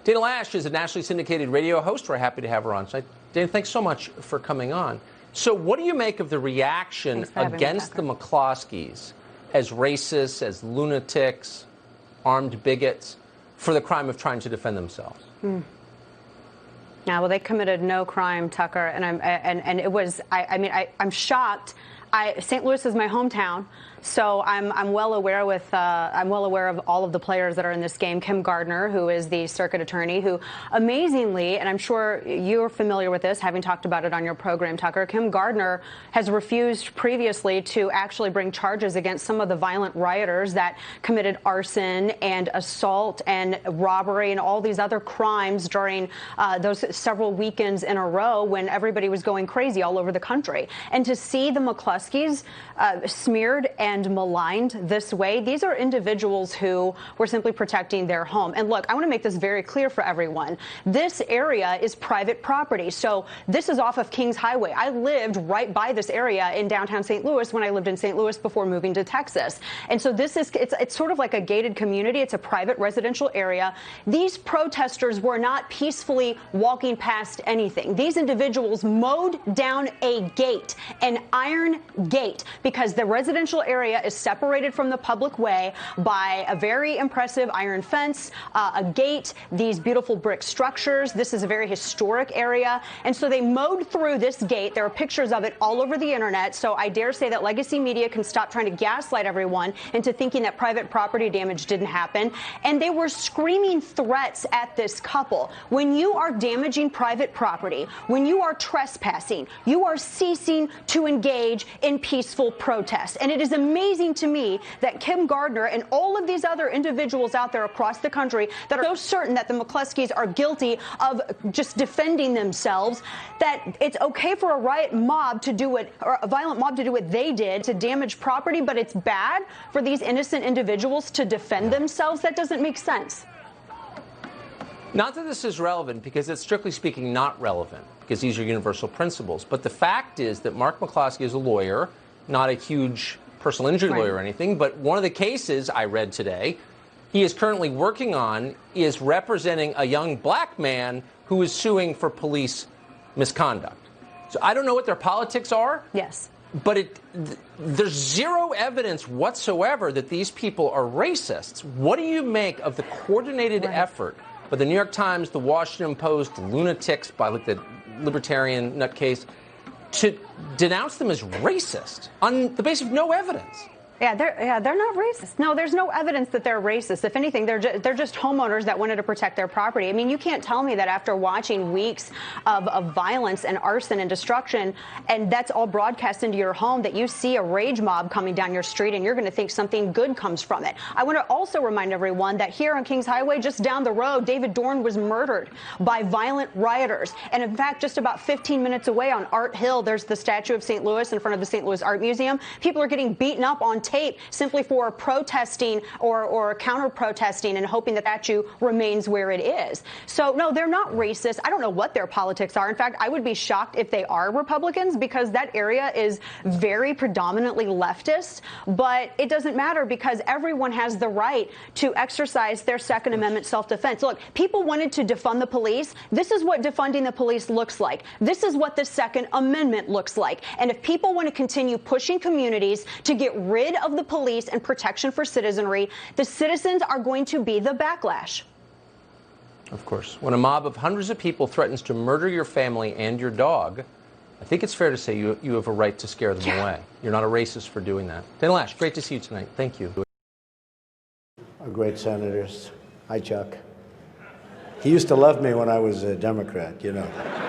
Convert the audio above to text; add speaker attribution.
Speaker 1: Dana Loesch is a nationally syndicated radio host. We're happy to have her on tonight. Dana, thanks so much for coming on. So what do you make of the reaction against the McCloskeys as racists, as lunatics, armed bigots, for the crime of trying to defend themselves?
Speaker 2: Yeah, well, they committed no crime, Tucker, and it was. I'm shocked. St. Louis is my hometown, so I'm well aware of all of the players that are in this game. Kim Gardner, who is the circuit attorney, who amazingly, and I'm sure you're familiar with this, having talked about it on your program, Tucker, Kim Gardner has refused previously to actually bring charges against some of the violent rioters that committed arson and assault and robbery and all these other crimes during those several weekends in a row when everybody was going crazy all over the country. And to see the McCloskeys smeared and maligned this way, these are individuals who were simply protecting their home. And look, I want to make this very clear for everyone. This area is private property. So this is off of Kings Highway. I lived right by this area in downtown St. Louis when I lived in St. Louis before moving to Texas. And so this is, it's sort of like a gated community. It's a private residential area. These protesters were not peacefully walking past anything. These individuals mowed down a gate, an iron gate, because the residential area is separated from the public way by a very impressive iron fence, a gate, these beautiful brick structures. This is a very historic area. And so they mowed through this gate. There are pictures of it all over the internet. So I dare say that legacy media can stop trying to gaslight everyone into thinking that private property damage didn't happen. And they were screaming threats at this couple. When you are damaging private property, when you are trespassing, you are ceasing to engage in peaceful protest. And it is amazing to me that Kim Gardner and all of these other individuals out there across the country that are so certain that the McCloskeys are guilty of just defending themselves, that it's okay for a riot mob to do it, or a violent mob to do what they did to damage property, but it's bad for these innocent individuals to defend themselves. That doesn't make sense.
Speaker 1: Not that this is relevant, because it's strictly speaking not relevant, because these are universal principles. But the fact is that Mark McCloskey is a lawyer, not a huge personal injury lawyer or anything, but one of the cases I read today he is currently working on is representing a young black man who is suing for police misconduct. So I don't know what their politics are.
Speaker 2: Yes.
Speaker 1: But there's zero evidence whatsoever that these people are racists. What do you make of the coordinated effort by the New York Times, the Washington Post, lunatics, by the libertarian nutcase, to denounce them as racist on the basis of no evidence?
Speaker 2: Yeah, they're not racist. No, there's no evidence that they're racist. If anything, they're just homeowners that wanted to protect their property. I mean, you can't tell me that after watching weeks of violence and arson and destruction, and that's all broadcast into your home, that you see a rage mob coming down your street and you're going to think something good comes from it. I want to also remind everyone that here on Kings Highway, just down the road, David Dorn was murdered by violent rioters. And in fact, just about 15 minutes away on Art Hill, there's the statue of St. Louis in front of the St. Louis Art Museum. People are getting beaten up on tape simply for protesting or counter-protesting and hoping that statue remains where it is. So, no, they're not racist. I don't know what their politics are. In fact, I would be shocked if they are Republicans, because that area is very predominantly leftist. But it doesn't matter, because everyone has the right to exercise their Second Amendment self-defense. Look, people wanted to defund the police. This is what defunding the police looks like. This is what the Second Amendment looks like. And if people want to continue pushing communities to get rid of the police and protection for citizenry, the citizens are going to be the backlash.
Speaker 1: Of course. When a mob of hundreds of people threatens to murder your family and your dog, I think it's fair to say you have a right to scare them away. You're not a racist for doing that. Dana Loesch, great to see you tonight. Thank you.
Speaker 3: Our great senators. Hi, Chuck. He used to love me when I was a Democrat, you know.